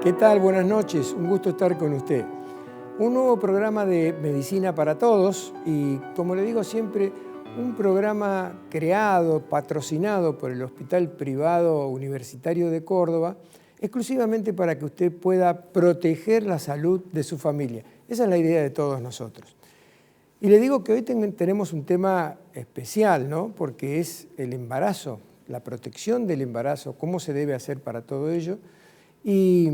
¿Qué tal? Buenas noches, un gusto estar con usted. Un nuevo programa de Medicina para Todos y, como le digo siempre, un programa creado, patrocinado por el Hospital Privado Universitario de Córdoba, exclusivamente para que usted pueda proteger la salud de su familia. Esa es la idea de todos nosotros. Y le digo que hoy tenemos un tema especial, ¿no? Porque es el embarazo, la protección del embarazo, cómo se debe hacer para todo ello. Y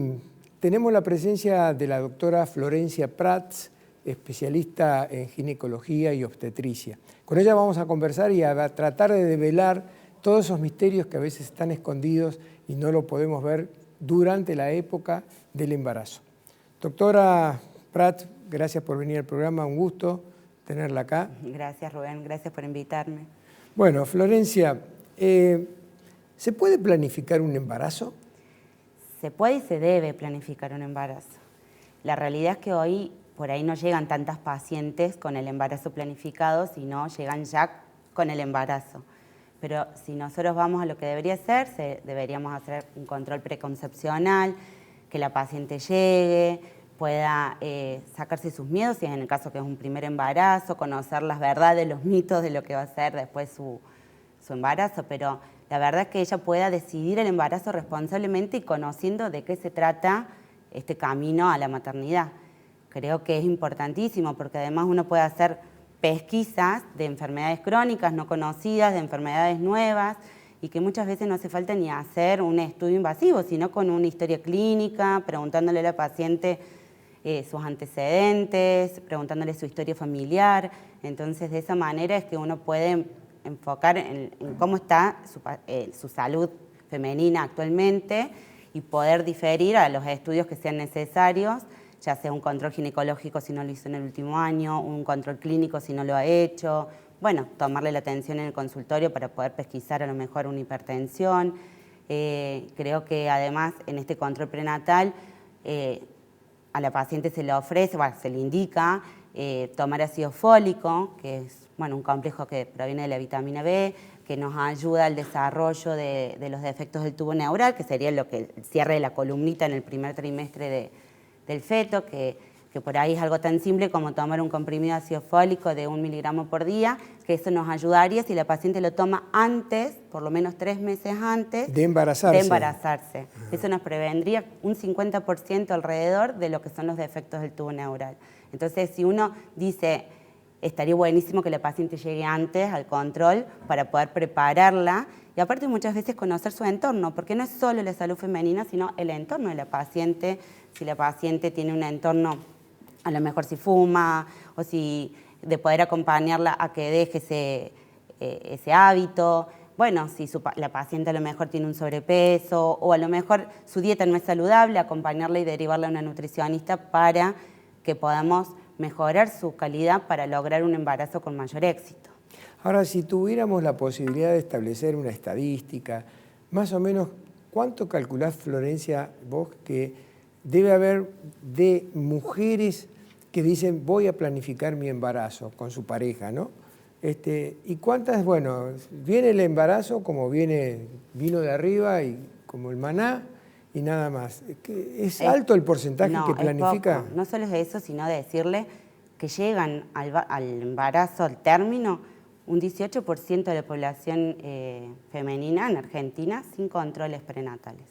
tenemos la presencia de la doctora Florencia Prats, especialista en ginecología y obstetricia. Con ella vamos a conversar y a tratar de develar todos esos misterios que a veces están escondidos y no lo podemos ver durante la época del embarazo. Doctora Prats, gracias por venir al programa, un gusto tenerla acá. Gracias, Rubén, gracias por invitarme. Bueno, Florencia, ¿se puede planificar un embarazo? Se puede y se debe planificar un embarazo. La realidad es que hoy por ahí no llegan tantas pacientes con el embarazo planificado, sino llegan ya con el embarazo. Pero si nosotros vamos a lo que debería ser, deberíamos hacer un control preconcepcional, que la paciente llegue, pueda sacarse sus miedos, si es en el caso que es un primer embarazo, conocer las verdades, los mitos de lo que va a ser después su embarazo, pero la verdad es que ella pueda decidir el embarazo responsablemente y conociendo de qué se trata este camino a la maternidad. Creo que es importantísimo porque además uno puede hacer pesquisas de enfermedades crónicas no conocidas, de enfermedades nuevas, y que muchas veces no hace falta ni hacer un estudio invasivo, sino con una historia clínica, preguntándole a la paciente sus antecedentes, preguntándole su historia familiar. Entonces, de esa manera es que uno puede enfocar en cómo está su salud femenina actualmente y poder diferir a los estudios que sean necesarios, ya sea un control ginecológico si no lo hizo en el último año, un control clínico si no lo ha hecho, bueno, tomarle la atención en el consultorio para poder pesquisar a lo mejor una hipertensión. Creo que además en este control prenatal a la paciente se le ofrece, se le indica tomar ácido fólico, que es un complejo que proviene de la vitamina B, que nos ayuda al desarrollo de los defectos del tubo neural, que sería el cierre de la columnita en el primer trimestre del feto, que por ahí es algo tan simple como tomar un comprimido de ácido fólico de 1 miligramo por día, que eso nos ayudaría si la paciente lo toma antes, por lo menos 3 meses antes de embarazarse. Eso nos prevendría un 50% alrededor de lo que son los defectos del tubo neural. Entonces, si uno dice, estaría buenísimo que la paciente llegue antes al control para poder prepararla y aparte muchas veces conocer su entorno, porque no es solo la salud femenina, sino el entorno de la paciente. Si la paciente tiene un entorno, a lo mejor si fuma, o si de poder acompañarla a que deje ese hábito. Bueno, si la paciente a lo mejor tiene un sobrepeso o a lo mejor su dieta no es saludable, acompañarla y derivarla a una nutricionista para que podamos mejorar su calidad para lograr un embarazo con mayor éxito. Ahora, si tuviéramos la posibilidad de establecer una estadística, más o menos, ¿cuánto calculás, Florencia, vos, que debe haber de mujeres que dicen voy a planificar mi embarazo con su pareja, ¿no? ¿Y cuántas, viene el embarazo como vino de arriba y como el maná y nada más? ¿Es alto el porcentaje que planifica? Es poco. No solo es eso, sino decirle que llegan al embarazo, al término, un 18% de la población femenina en Argentina sin controles prenatales,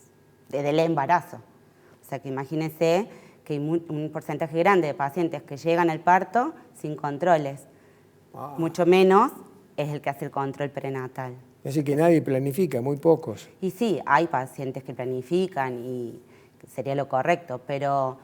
desde el embarazo. O sea que imagínense que hay un porcentaje grande de pacientes que llegan al parto sin controles. Mucho menos es el que hace el control prenatal. Es decir, que nadie planifica, muy pocos. Y sí, hay pacientes que planifican y sería lo correcto, pero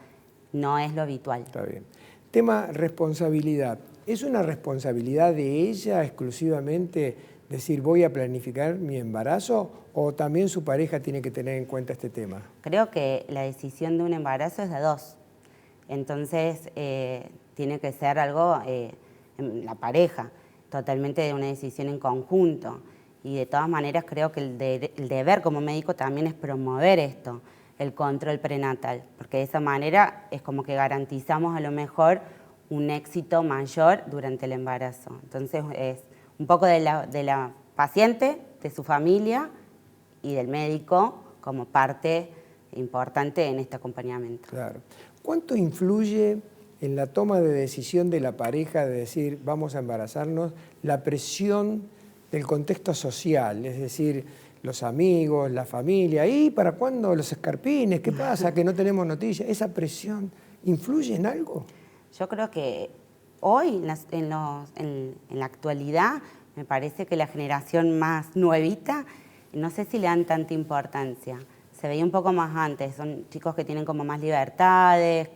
no es lo habitual. Está bien. Tema responsabilidad. ¿Es una responsabilidad de ella exclusivamente decir voy a planificar mi embarazo o también su pareja tiene que tener en cuenta este tema? Creo que la decisión de un embarazo es de dos. Entonces, tiene que ser algo en la pareja, totalmente de una decisión en conjunto. Y de todas maneras creo que el deber como médico también es promover esto, el control prenatal, porque de esa manera es como que garantizamos a lo mejor un éxito mayor durante el embarazo. Entonces es un poco de la paciente, de su familia y del médico como parte importante en este acompañamiento. Claro. ¿Cuánto influye en la toma de decisión de la pareja de decir vamos a embarazarnos la presión del contexto social? Es decir, los amigos, la familia, ¿y para cuándo los escarpines? ¿Qué pasa? Que no tenemos noticias. ¿Esa presión influye en algo? Yo creo que hoy, en la actualidad, me parece que la generación más nuevita, no sé si le dan tanta importancia. Se veía un poco más antes, son chicos que tienen como más libertades,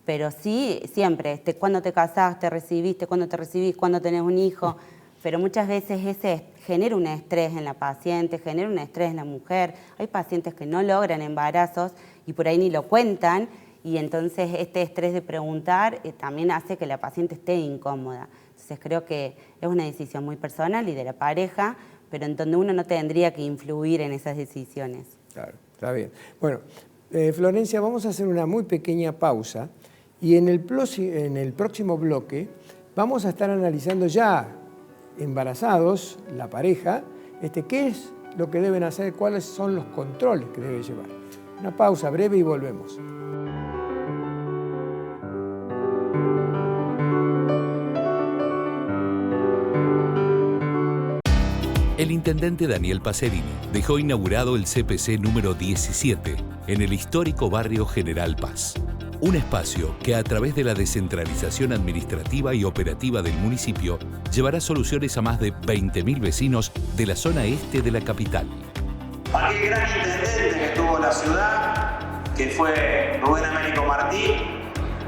pero sí, siempre, ¿cuándo te casaste, recibiste, cuándo te recibís, cuándo tenés un hijo? Pero muchas veces ese genera un estrés en la paciente, genera un estrés en la mujer. Hay pacientes que no logran embarazos y por ahí ni lo cuentan, y entonces este estrés de preguntar también hace que la paciente esté incómoda. Entonces creo que es una decisión muy personal y de la pareja, pero en donde uno no tendría que influir en esas decisiones. Claro, está bien. Bueno, Florencia, vamos a hacer una muy pequeña pausa y en el próximo bloque vamos a estar analizando ya embarazados, la pareja, qué es lo que deben hacer, cuáles son los controles que deben llevar. Una pausa breve y volvemos. El intendente Daniel Pacerini dejó inaugurado el CPC número 17 en el histórico barrio General Paz. Un espacio que a través de la descentralización administrativa y operativa del municipio llevará soluciones a más de 20.000 vecinos de la zona este de la capital. Aquel gran intendente que tuvo la ciudad, que fue Rubén Américo Martí,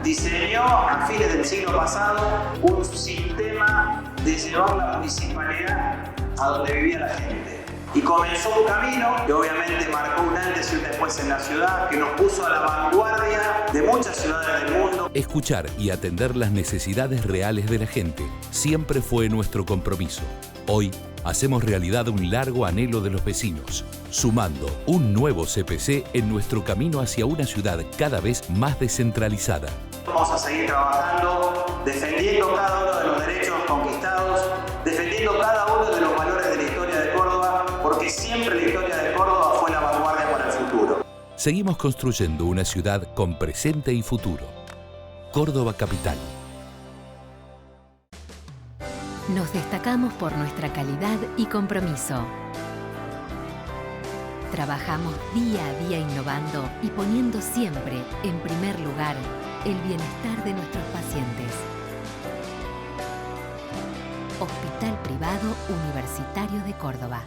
diseñó a fines del siglo pasado un sistema de llevar la municipalidad a donde vivía la gente. Y comenzó un camino que obviamente marcó un antes y un después en la ciudad, que nos puso a la vanguardia de muchas ciudades del mundo. Escuchar y atender las necesidades reales de la gente siempre fue nuestro compromiso. Hoy hacemos realidad un largo anhelo de los vecinos, sumando un nuevo CPC en nuestro camino hacia una ciudad cada vez más descentralizada. Vamos a seguir trabajando, defendiendo cada uno de los derechos conquistados, defendiendo cada uno de los valores de la historia de Córdoba, porque siempre la historia de Córdoba fue la vanguardia para el futuro. Seguimos construyendo una ciudad con presente y futuro. Córdoba Capital. Nos destacamos por nuestra calidad y compromiso. Trabajamos día a día innovando y poniendo siempre en primer lugar el bienestar de nuestros pacientes. Hospital Privado Universitario de Córdoba.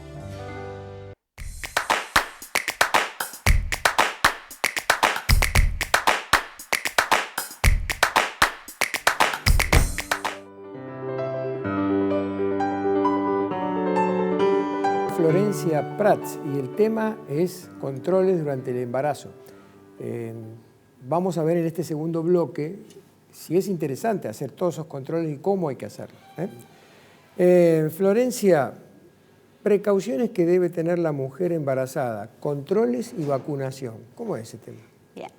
Florencia Prats y el tema es controles durante el embarazo. Vamos a ver en este segundo bloque si es interesante hacer todos esos controles y cómo hay que hacerlo. Florencia, precauciones que debe tener la mujer embarazada, controles y vacunación. ¿Cómo es ese tema? Bien.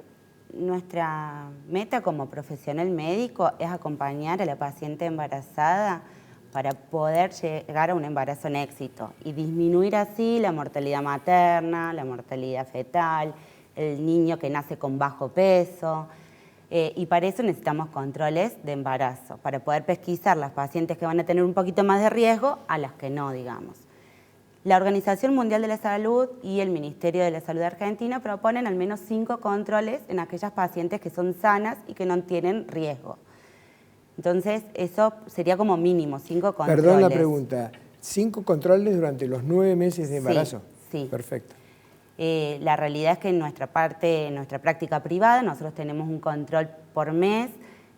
Nuestra meta como profesional médico es acompañar a la paciente embarazada para poder llegar a un embarazo en éxito y disminuir así la mortalidad materna, la mortalidad fetal, el niño que nace con bajo peso. Y para eso necesitamos controles de embarazo, para poder pesquisar las pacientes que van a tener un poquito más de riesgo a las que no, digamos. La Organización Mundial de la Salud y el Ministerio de la Salud Argentina proponen al menos 5 controles en aquellas pacientes que son sanas y que no tienen riesgo. Entonces, eso sería como mínimo, 5 controles. Perdón la pregunta, 5 controles durante los 9 meses de embarazo. Sí. Perfecto. La realidad es que en nuestra práctica privada, nosotros tenemos un control por mes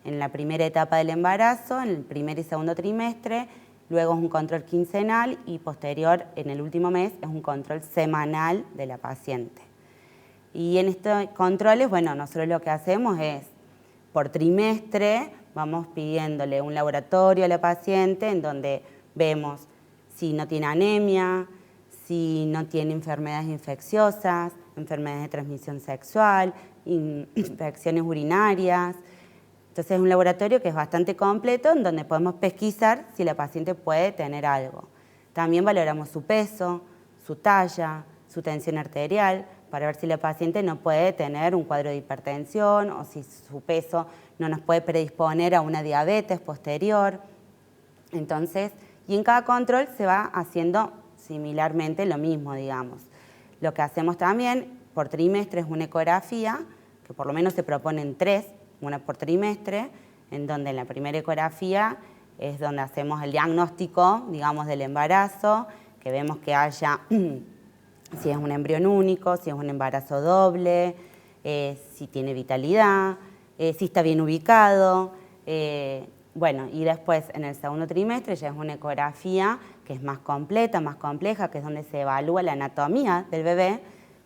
en la primera etapa del embarazo, en el primer y segundo trimestre, luego es un control quincenal y posterior, en el último mes, es un control semanal de la paciente. Y en estos controles, bueno, nosotros lo que hacemos es, por trimestre, vamos pidiéndole un laboratorio a la paciente en donde vemos si no tiene anemia, si no tiene enfermedades infecciosas, enfermedades de transmisión sexual, infecciones urinarias. Entonces es un laboratorio que es bastante completo en donde podemos pesquisar si la paciente puede tener algo. También valoramos su peso, su talla, su tensión arterial, para ver si la paciente no puede tener un cuadro de hipertensión o si su peso no nos puede predisponer a una diabetes posterior. Entonces, y en cada control se va haciendo similarmente lo mismo, digamos. Lo que hacemos también por trimestre es una ecografía, que por lo menos se proponen 3, una por trimestre, en donde en la primera ecografía es donde hacemos el diagnóstico, digamos, del embarazo, que vemos que haya, si es un embrión único, si es un embarazo doble, si tiene vitalidad, si está bien ubicado. Bueno, y después en el segundo trimestre ya es una ecografía que es más completa, más compleja, que es donde se evalúa la anatomía del bebé,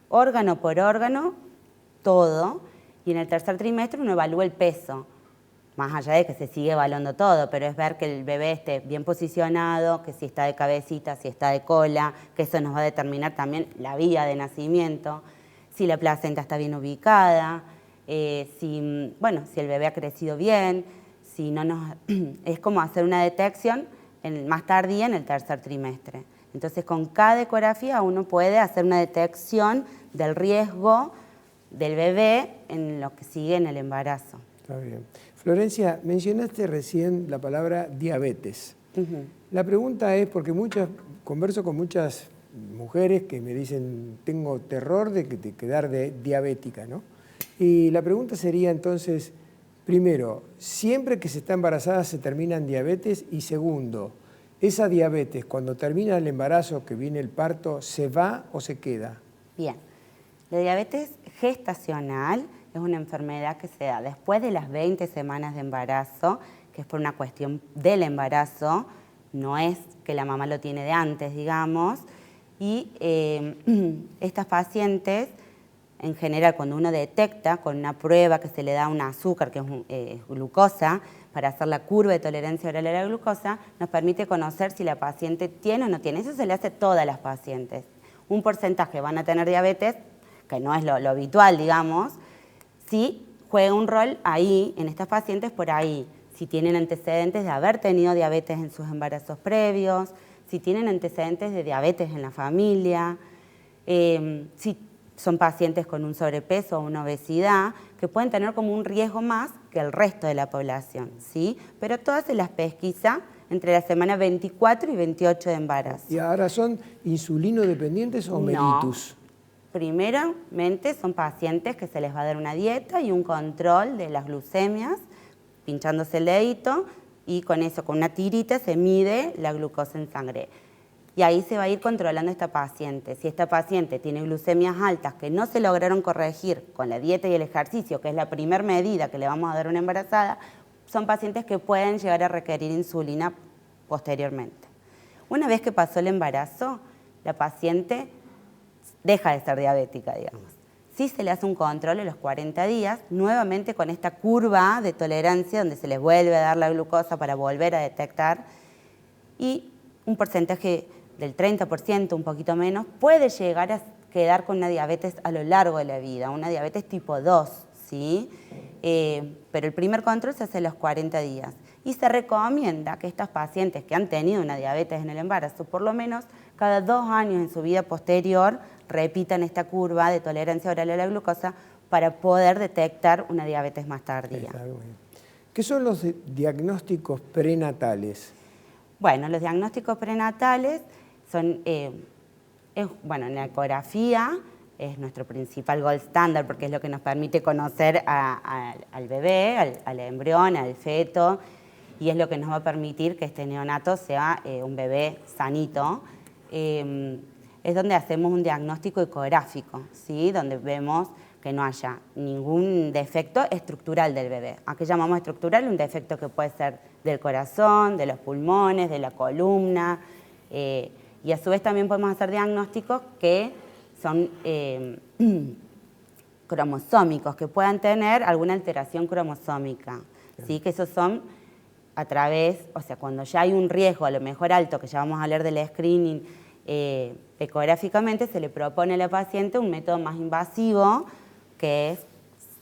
órgano por órgano, todo. Y en el tercer trimestre uno evalúa el peso, más allá de que se sigue evaluando todo, pero es ver que el bebé esté bien posicionado, que si está de cabecita, si está de cola, que eso nos va a determinar también la vía de nacimiento, si la placenta está bien ubicada, si el bebé ha crecido bien, si no nos... Es como hacer una detección más tardía en el tercer trimestre. Entonces, con cada ecografía uno puede hacer una detección del riesgo del bebé en lo que sigue en el embarazo. Está bien. Florencia, mencionaste recién la palabra diabetes. La pregunta es, porque converso con muchas mujeres que me dicen, tengo terror de quedar diabética, ¿no? Y la pregunta sería entonces, primero, ¿siempre que se está embarazada se termina en diabetes? Y segundo, ¿esa diabetes cuando termina el embarazo, que viene el parto, se va o se queda? Bien, la diabetes gestacional es una enfermedad que se da después de las 20 semanas de embarazo, que es por una cuestión del embarazo, no es que la mamá lo tiene de antes, digamos, y estas pacientes, en general, cuando uno detecta con una prueba que se le da un azúcar, que es glucosa, para hacer la curva de tolerancia oral a la glucosa, nos permite conocer si la paciente tiene o no tiene. Eso se le hace a todas las pacientes. Un porcentaje van a tener diabetes, que no es lo habitual, digamos, si juega un rol ahí, en estas pacientes por ahí, si tienen antecedentes de haber tenido diabetes en sus embarazos previos, si tienen antecedentes de diabetes en la familia, si son pacientes con un sobrepeso o una obesidad, que pueden tener como un riesgo más que el resto de la población, ¿sí? Pero todas se las pesquisa entre la semana 24 y 28 de embarazo. ¿Y ahora son insulinodependientes o mellitus? Primeramente son pacientes que se les va a dar una dieta y un control de las glucemias, pinchándose el dedito, y con eso, con una tirita, se mide la glucosa en sangre. Y ahí se va a ir controlando esta paciente. Si esta paciente tiene glucemias altas que no se lograron corregir con la dieta y el ejercicio, que es la primera medida que le vamos a dar a una embarazada, son pacientes que pueden llegar a requerir insulina posteriormente. Una vez que pasó el embarazo, la paciente deja de ser diabética, digamos. Sí se le hace un control a los 40 días, nuevamente con esta curva de tolerancia donde se les vuelve a dar la glucosa para volver a detectar, y un porcentaje del 30%, un poquito menos, puede llegar a quedar con una diabetes a lo largo de la vida, una diabetes tipo 2, ¿sí? Pero el primer control se hace a los 40 días. Y se recomienda que estas pacientes que han tenido una diabetes en el embarazo, por lo menos cada 2 años en su vida posterior, repitan esta curva de tolerancia oral a la glucosa para poder detectar una diabetes más tardía. ¿Qué son los diagnósticos prenatales? Bueno, los diagnósticos prenatales son, en la ecografía es nuestro principal gold standard porque es lo que nos permite conocer al bebé, al embrión, al feto, y es lo que nos va a permitir que este neonato sea un bebé sanito. Es donde hacemos un diagnóstico ecográfico, ¿sí? Donde vemos que no haya ningún defecto estructural del bebé. ¿A qué llamamos estructural? Un defecto que puede ser del corazón, de los pulmones, de la columna, y a su vez también podemos hacer diagnósticos que son cromosómicos, que puedan tener alguna alteración cromosómica, ¿sí? Que esos son a través, o sea, cuando ya hay un riesgo a lo mejor alto, que ya vamos a hablar del screening, ecográficamente se le propone a la paciente un método más invasivo, que es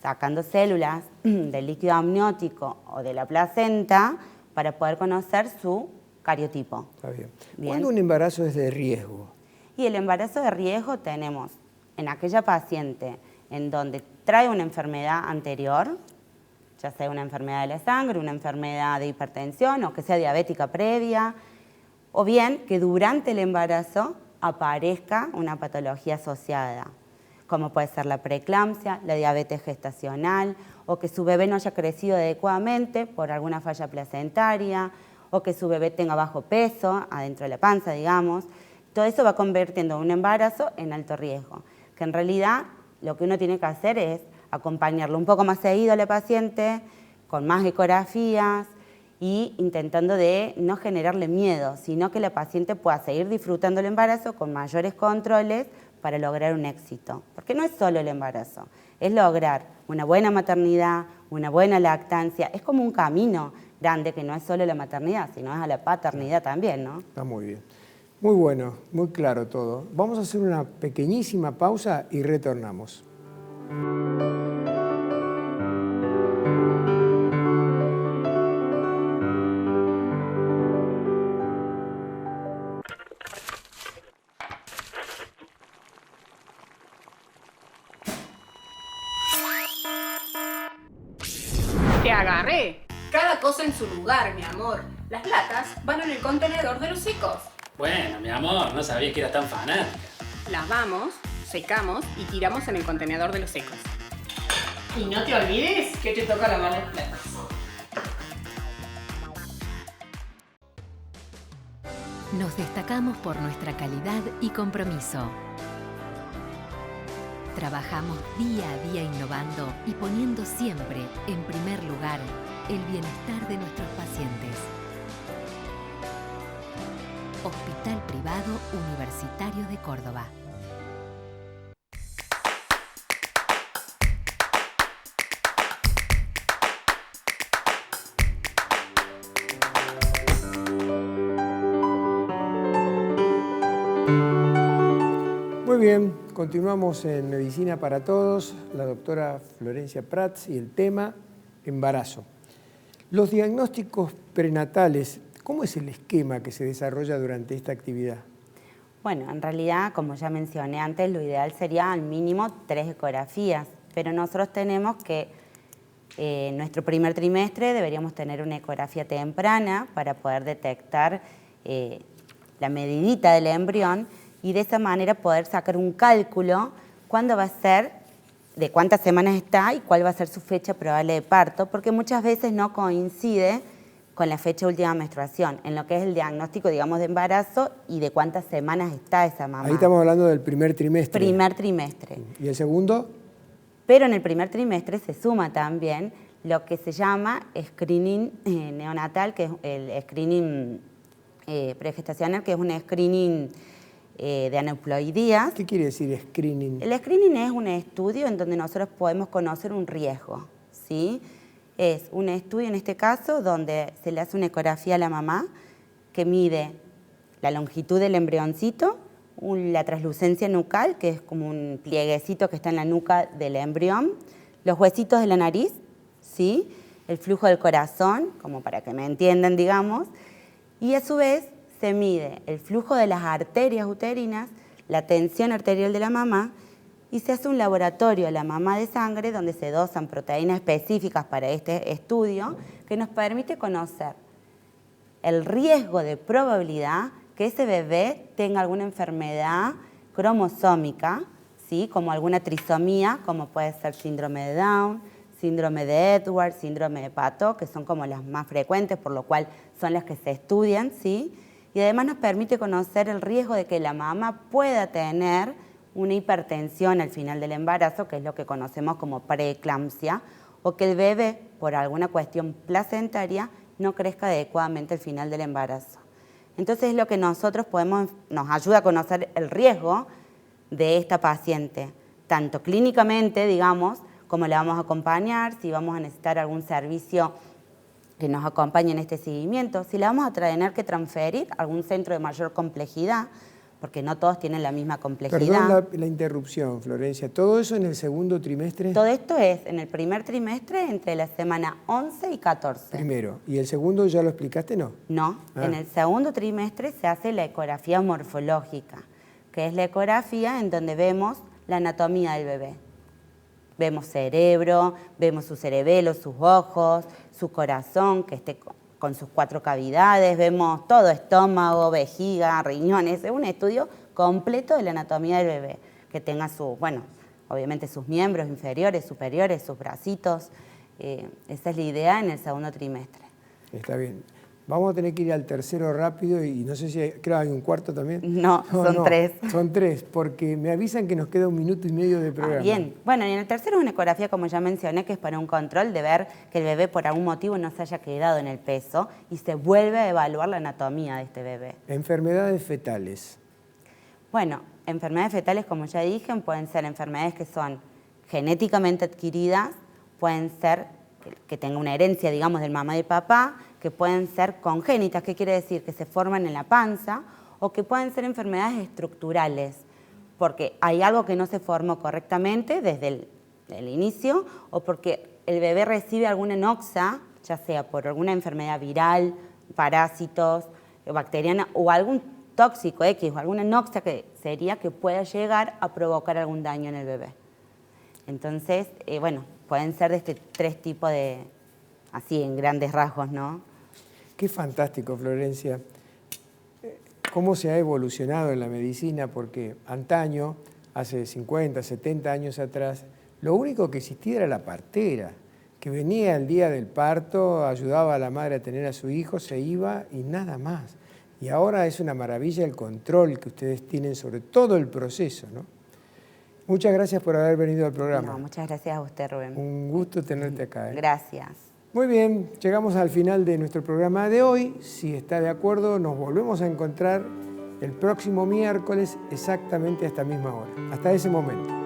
sacando células del líquido amniótico o de la placenta para poder conocer su cariotipo. Está bien. ¿Cuándo un embarazo es de riesgo? Y el embarazo de riesgo tenemos en aquella paciente en donde trae una enfermedad anterior, ya sea una enfermedad de la sangre, una enfermedad de hipertensión o que sea diabética previa, o bien que durante el embarazo aparezca una patología asociada, como puede ser la preeclampsia, la diabetes gestacional, o que su bebé no haya crecido adecuadamente por alguna falla placentaria, o que su bebé tenga bajo peso, adentro de la panza, digamos. Todo eso va convirtiendo un embarazo en alto riesgo, que en realidad lo que uno tiene que hacer es acompañarlo un poco más seguido a la paciente, con más ecografías y intentando de no generarle miedo, sino que la paciente pueda seguir disfrutando el embarazo con mayores controles para lograr un éxito. Porque no es solo el embarazo, es lograr una buena maternidad, una buena lactancia. Es como un camino grande que no es solo la maternidad, sino es a la paternidad también, ¿no? Está muy bien. Muy bueno, muy claro todo. Vamos a hacer una pequeñísima pausa y retornamos. ¡Te agarré! Cada cosa en su lugar, mi amor. Las latas van en el contenedor de los secos. Bueno, mi amor, no sabía que eras tan fanática. Lavamos, secamos y tiramos en el contenedor de los secos. Y no te olvides que te toca lavar los platos. Nos destacamos por nuestra calidad y compromiso. Trabajamos día a día innovando y poniendo siempre en primer lugar el bienestar de nuestros pacientes. Hospital Privado Universitario de Córdoba. Muy bien, continuamos en Medicina para Todos, la doctora Florencia Prats y el tema embarazo. Los diagnósticos prenatales, ¿cómo es el esquema que se desarrolla durante esta actividad? Bueno, en realidad, como ya mencioné antes, lo ideal sería al mínimo 3 ecografías, pero nosotros tenemos que en nuestro primer trimestre deberíamos tener una ecografía temprana para poder detectar la medidita del embrión y de esa manera poder sacar un cálculo cuándo va a ser, de cuántas semanas está y cuál va a ser su fecha probable de parto, porque muchas veces no coincide con la fecha de última menstruación, en lo que es el diagnóstico, digamos, de embarazo y de cuántas semanas está esa mamá. Ahí estamos hablando del primer trimestre. Primer trimestre. ¿Y el segundo? Pero en el primer trimestre se suma también lo que se llama screening neonatal, que es el screening pregestacional, que es un screening de aneuploidías. ¿Qué quiere decir screening? El screening es un estudio en donde nosotros podemos conocer un riesgo, ¿sí? Es un estudio, en este caso, donde se le hace una ecografía a la mamá que mide la longitud del embrioncito, la translucencia nucal, que es como un plieguecito que está en la nuca del embrión, los huesitos de la nariz, ¿sí? El flujo del corazón, como para que me entiendan, digamos, y a su vez se mide el flujo de las arterias uterinas, la tensión arterial de la mamá y se hace un laboratorio a la mamá de sangre donde se dosan proteínas específicas para este estudio que nos permite conocer el riesgo de probabilidad que ese bebé tenga alguna enfermedad cromosómica, ¿sí? Como alguna trisomía, como puede ser síndrome de Down, síndrome de Edwards, síndrome de Pato, que son como las más frecuentes, por lo cual son las que se estudian, ¿sí? Y además nos permite conocer el riesgo de que la mamá pueda tener una hipertensión al final del embarazo, que es lo que conocemos como preeclampsia, o que el bebé, por alguna cuestión placentaria, no crezca adecuadamente al final del embarazo. Entonces es lo que nosotros nos ayuda a conocer el riesgo de esta paciente, tanto clínicamente, digamos, como la vamos a acompañar, si vamos a necesitar algún servicio que nos acompañe en este seguimiento, si la vamos a tener que transferir a algún centro de mayor complejidad, porque no todos tienen la misma complejidad. Perdón la interrupción, Florencia. ¿Todo eso en el segundo trimestre? Todo esto es en el primer trimestre entre la semana 11 y 14. Primero. ¿Y el segundo ya lo explicaste, no? No, en el segundo trimestre se hace la ecografía morfológica, que es la ecografía en donde vemos la anatomía del bebé. Vemos cerebro, vemos su cerebelo, sus ojos, su corazón, que esté con sus 4 cavidades, vemos todo, estómago, vejiga, riñones. Es un estudio completo de la anatomía del bebé, que tenga obviamente sus miembros inferiores, superiores, sus bracitos. Esa es la idea en el segundo trimestre. Está bien. Vamos a tener que ir al tercero rápido y no sé si creo hay un cuarto también. No, son 3. Son 3, porque me avisan que nos queda 1 minuto y medio de programa. Bien. Bueno, y en el tercero es una ecografía, como ya mencioné, que es para un control de ver que el bebé por algún motivo no se haya quedado en el peso y se vuelve a evaluar la anatomía de este bebé. Enfermedades fetales. Bueno, enfermedades fetales, como ya dije, pueden ser enfermedades que son genéticamente adquiridas, pueden ser que tenga una herencia, digamos, del mamá y papá, que pueden ser congénitas, ¿qué quiere decir? Que se forman en la panza, o que pueden ser enfermedades estructurales, porque hay algo que no se formó correctamente desde el inicio, o porque el bebé recibe alguna noxa, ya sea por alguna enfermedad viral, parásitos, bacteriana, o algún tóxico X, o alguna noxa que sería que pueda llegar a provocar algún daño en el bebé. Entonces, pueden ser de 3 tipos de, así en grandes rasgos, ¿no? Qué fantástico, Florencia. Cómo se ha evolucionado en la medicina, porque antaño, hace 50, 70 años atrás, lo único que existía era la partera, que venía el día del parto, ayudaba a la madre a tener a su hijo, se iba y nada más. Y ahora es una maravilla el control que ustedes tienen sobre todo el proceso, ¿no? Muchas gracias por haber venido al programa. No, muchas gracias a usted, Rubén. Un gusto tenerte acá. Gracias. Muy bien, llegamos al final de nuestro programa de hoy. Si está de acuerdo, nos volvemos a encontrar el próximo miércoles exactamente a esta misma hora. Hasta ese momento.